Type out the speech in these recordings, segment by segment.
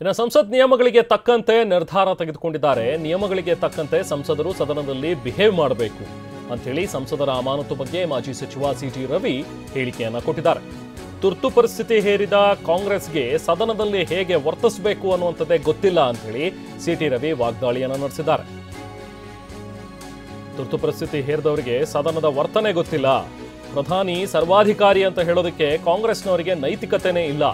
ಇನ್ನು ಸಂಸತ್ ನಿಯಮಗಳಿಗೆ ತಕ್ಕಂತೆ ನಿರ್ಧಾರ ತೆಗೆದುಕೊಂಡಿದ್ದಾರೆ. ನಿಯಮಗಳಿಗೆ ತಕ್ಕಂತೆ ಸಂಸದರು ಸದನದಲ್ಲಿ ಬಿಹೇವ್ ಮಾಡಬೇಕು ಅಂತ ಹೇಳಿ ಸಂಸದರ ಅಮಾನತು ಬಗ್ಗೆ ಮಾಜಿ ಸಚಿವ ಸಿಟಿ ರವಿ ಹೇಳಿಕೆಯನ್ನ ಕೊಟ್ಟಿದ್ದಾರೆ. ತುರ್ತು ಪರಿಸ್ಥಿತಿ ಹೇರಿದ ಕಾಂಗ್ರೆಸ್ಗೆ ಸದನದಲ್ಲಿ ಹೇಗೆ ವರ್ತಿಸಬೇಕು ಅನ್ನುವಂಥದ್ದೇ ಗೊತ್ತಿಲ್ಲ ಅಂತ ಹೇಳಿ ಸಿಟಿ ರವಿ ವಾಗ್ದಾಳಿಯನ್ನ ನಡೆಸಿದ್ದಾರೆ. ತುರ್ತು ಪರಿಸ್ಥಿತಿ ಹೇರಿದವರಿಗೆ ಸದನದ ವರ್ತನೆ ಗೊತ್ತಿಲ್ಲ. ಪ್ರಧಾನಿ ಸರ್ವಾಧಿಕಾರಿ ಅಂತ ಹೇಳೋದಕ್ಕೆ ಕಾಂಗ್ರೆಸ್ನವರಿಗೆ ನೈತಿಕತೆನೇ ಇಲ್ಲ.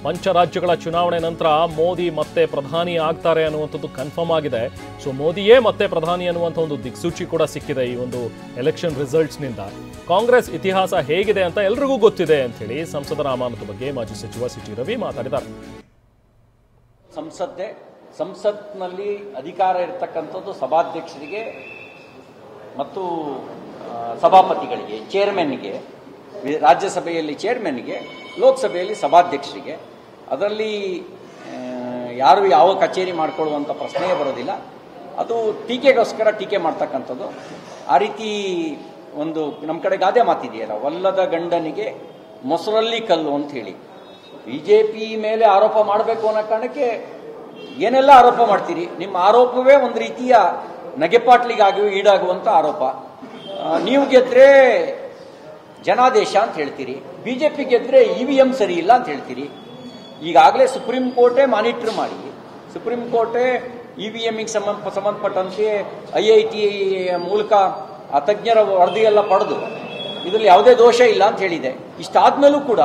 ಪಂಚರಾಜ್ಯಗಳ ಚುನಾವಣೆ ನಂತರ ಮೋದಿ ಮತ್ತೆ ಪ್ರಧಾನಿ ಆಗ್ತಾರೆ ಅನ್ನುವಂಥದ್ದು ಕನ್ಫರ್ಮ್ ಆಗಿದೆ. ಸೊ ಮೋದಿಯೇ ಮತ್ತೆ ಪ್ರಧಾನಿ ಅನ್ನುವಂಥ ಒಂದು ದಿಕ್ಸೂಚಿ ಕೂಡ ಸಿಕ್ಕಿದೆ ಈ ಒಂದು ಎಲೆಕ್ಷನ್ ರಿಸಲ್ಟ್ಸ್ನಿಂದ. ಕಾಂಗ್ರೆಸ್ ಇತಿಹಾಸ ಹೇಗಿದೆ ಅಂತ ಎಲ್ರಿಗೂ ಗೊತ್ತಿದೆ ಅಂತ ಹೇಳಿ ಸಂಸದರ ಅಮಾನತು ಬಗ್ಗೆ ಮಾಜಿ ಸಚಿವ ಸಿಟಿ ರವಿ ಮಾತಾಡಿದ್ದಾರೆ. ಸಂಸತ್ನಲ್ಲಿ ಅಧಿಕಾರ ಇರತಕ್ಕಂಥದ್ದು ಸಭಾಧ್ಯಕ್ಷರಿಗೆ ಮತ್ತು ಸಭಾಪತಿಗಳಿಗೆ, ಚೇರ್ಮನ್ಗೆ, ರಾಜ್ಯಸಭೆಯಲ್ಲಿ ಚೇರ್ಮನ್ಗೆ, ಲೋಕಸಭೆಯಲ್ಲಿ ಸಭಾಧ್ಯಕ್ಷರಿಗೆ. ಅದರಲ್ಲಿ ಯಾರು ಯಾವ ಕಚೇರಿ ಮಾಡಿಕೊಳ್ಳುವಂಥ ಪ್ರಶ್ನೆಯೇ ಬರೋದಿಲ್ಲ. ಅದು ಟೀಕೆಗೋಸ್ಕರ ಟೀಕೆ ಮಾಡ್ತಕ್ಕಂಥದ್ದು. ಆ ರೀತಿ ಒಂದು ನಮ್ಮ ಕಡೆ ಗಾದೆ ಮಾತಿದೆಯಲ್ಲ, ಒಲ್ಲದ ಗಂಡನಿಗೆ ಮೊಸರಲ್ಲಿ ಕಲ್ಲು ಅಂತ ಹೇಳಿ. ಬಿಜೆಪಿ ಮೇಲೆ ಆರೋಪ ಮಾಡಬೇಕು ಅನ್ನೋ ಕಾರಣಕ್ಕೆ ಏನೆಲ್ಲ ಆರೋಪ ಮಾಡ್ತೀರಿ. ನಿಮ್ಮ ಆರೋಪವೇ ಒಂದು ರೀತಿಯ ನಗೆಪಾಟ್ಲಿಗಾಗಿ ಈಡಾಗುವಂಥ ಆರೋಪ. ನೀವು ಗೆದ್ರೆ ಜನಾದೇಶ ಅಂತ ಹೇಳ್ತೀರಿ, ಬಿಜೆಪಿ ಗೆದ್ರೆ EVM ಸರಿ ಇಲ್ಲ ಅಂತ ಹೇಳ್ತೀರಿ. ಈಗಾಗಲೇ ಸುಪ್ರೀಂ ಕೋರ್ಟೇ ಮಾನಿಟರ್ ಮಾಡಿ, ಸುಪ್ರೀಂ ಕೋರ್ಟೇ EVMಗೆ ಸಂಬಂಧಪಟ್ಟಂತೆ IIT ಮೂಲಕ ಆ ತಜ್ಞರ ವರದಿಯೆಲ್ಲ ಪಡೆದು ಇದರಲ್ಲಿ ಯಾವುದೇ ದೋಷ ಇಲ್ಲ ಅಂತ ಹೇಳಿದೆ. ಇಷ್ಟಾದ್ಮೇಲೂ ಕೂಡ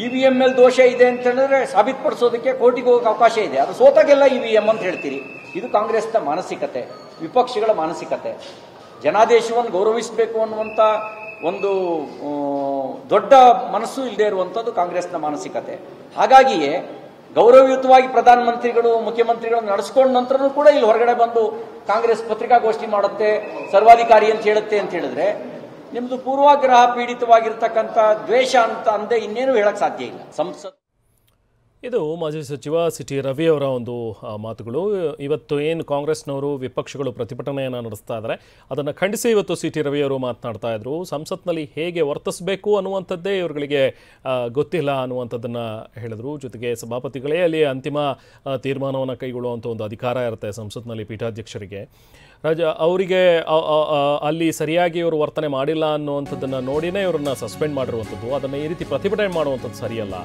EVM ಮೇಲೆ ದೋಷ ಇದೆ ಅಂತ ಹೇಳಿದ್ರೆ ಸಾಬೀತುಪಡಿಸೋದಕ್ಕೆ ಕೋರ್ಟಿಗೆ ಹೋಗಕ್ಕೆ ಅವಕಾಶ ಇದೆ. ಅದು ಸೋತಾಗೆಲ್ಲ EVM ಅಂತ ಹೇಳ್ತೀರಿ. ಇದು ಕಾಂಗ್ರೆಸ್ನ ಮಾನಸಿಕತೆ, ವಿಪಕ್ಷಗಳ ಮಾನಸಿಕತೆ. ಜನಾದೇಶವನ್ನು ಗೌರವಿಸಬೇಕು ಅನ್ನುವಂಥ ಒಂದು ದೊಡ್ಡ ಮನಸ್ಸು ಇಲ್ಲದೆ ಇರುವಂಥದ್ದು ಕಾಂಗ್ರೆಸ್ನ ಮಾನಸಿಕತೆ. ಹಾಗಾಗಿಯೇ ಗೌರವಯುತವಾಗಿ ಪ್ರಧಾನಮಂತ್ರಿಗಳು, ಮುಖ್ಯಮಂತ್ರಿಗಳು ನಡೆಸ್ಕೊಂಡ ನಂತರನೂ ಕೂಡ ಇಲ್ಲಿ ಹೊರಗಡೆ ಬಂದು ಕಾಂಗ್ರೆಸ್ ಪತ್ರಿಕಾಗೋಷ್ಠಿ ಮಾಡುತ್ತೆ, ಸರ್ವಾಧಿಕಾರಿ ಅಂತ ಹೇಳುತ್ತೆ ಅಂತ ಹೇಳಿದ್ರೆ ನಿಮ್ದು ಪೂರ್ವಾಗ್ರಹ ಪೀಡಿತವಾಗಿರ್ತಕ್ಕಂಥ ದ್ವೇಷ ಅಂತ ಅಂದೆ ಇನ್ನೇನು ಹೇಳಕ್ ಸಾಧ್ಯ ಇಲ್ಲ. ಇದು ಮಾಜಿ ಸಚಿವ ಸಿಟಿ ರವಿ ಅವರ ಒಂದು ಮಾತುಗಳು. ಇವತ್ತು ಏನು ಕಾಂಗ್ರೆಸ್ನವರು ವಿಪಕ್ಷಗಳು ಪ್ರತಿಭಟನೆಯನ್ನು ನಡೆಸ್ತಾ ಇದ್ದಾರೆ, ಅದನ್ನು ಖಂಡಿಸಿ ಇವತ್ತು ಸಿಟಿ ರವಿ ಅವರು ಮಾತನಾಡ್ತಾ ಇದ್ರು. ಸಂಸತ್ನಲ್ಲಿ ಹೇಗೆ ವರ್ತಿಸಬೇಕು ಅನ್ನುವಂಥದ್ದೇ ಇವರುಗಳಿಗೆ ಗೊತ್ತಿಲ್ಲ ಅನ್ನುವಂಥದ್ದನ್ನು ಹೇಳಿದ್ರು. ಜೊತೆಗೆ ಸಭಾಪತಿಗಳೇ ಅಲ್ಲಿ ಅಂತಿಮ ತೀರ್ಮಾನವನ್ನು ಕೈಗೊಳ್ಳುವಂಥ ಒಂದು ಅಧಿಕಾರ ಇರುತ್ತೆ ಸಂಸತ್ನಲ್ಲಿ ಪೀಠಾಧ್ಯಕ್ಷರಿಗೆ. ಅವರಿಗೆ ಅಲ್ಲಿ ಸರಿಯಾಗಿ ಇವರು ವರ್ತನೆ ಮಾಡಿಲ್ಲ ಅನ್ನುವಂಥದ್ದನ್ನು ನೋಡಿನೇ ಇವರನ್ನ ಸಸ್ಪೆಂಡ್ ಮಾಡಿರುವಂಥದ್ದು. ಅದನ್ನು ಈ ರೀತಿ ಪ್ರತಿಭಟನೆ ಮಾಡುವಂಥದ್ದು ಸರಿಯಲ್ಲ.